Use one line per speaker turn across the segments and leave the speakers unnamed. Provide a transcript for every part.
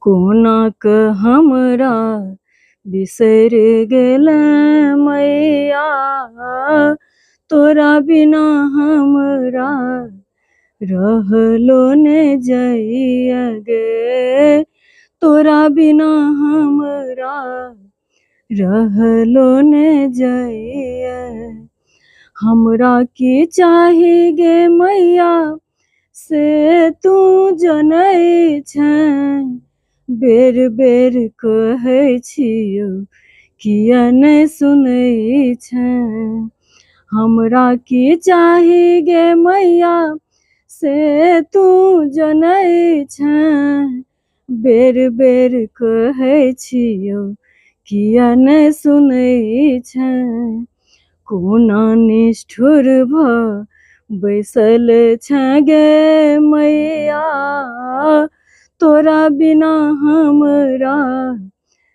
कोना क हमरा बिसर गेलै मैया, तोरा बिना हमरा रहलो ने जाइए गे, तोरा बिना हमरा रहलो ने जाइए। हमरा की चाही गे मैया से तू जनै छै, बेर बेर कहै छियौ किया नहि सुनै छै। हमरा की चाही गे मैया से तू जनै छै, बेर बेर कहै छियौ किया नहि सुनै छै। कोना निष्ठुर भऽ बैसल छै गे मैया, तोरा बिना हमरा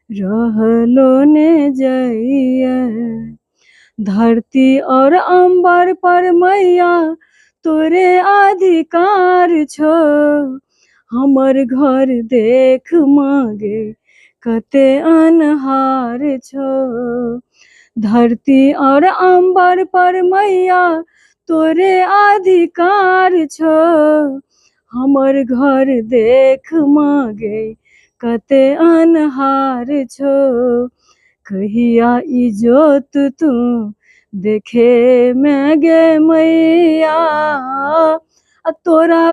रहलो ने जाइए। धरती और अंबर पर मैया तोरे अधिकार छौ, हमर घर देख मांगे कते अन्हार छौ। धरती और अंबर पर मैया तोरे अधिकार छौ, हमर घर देख मांगे कते अन्हार छौ। कहिया इजोत तू देखे मैं गे मैया, तोरा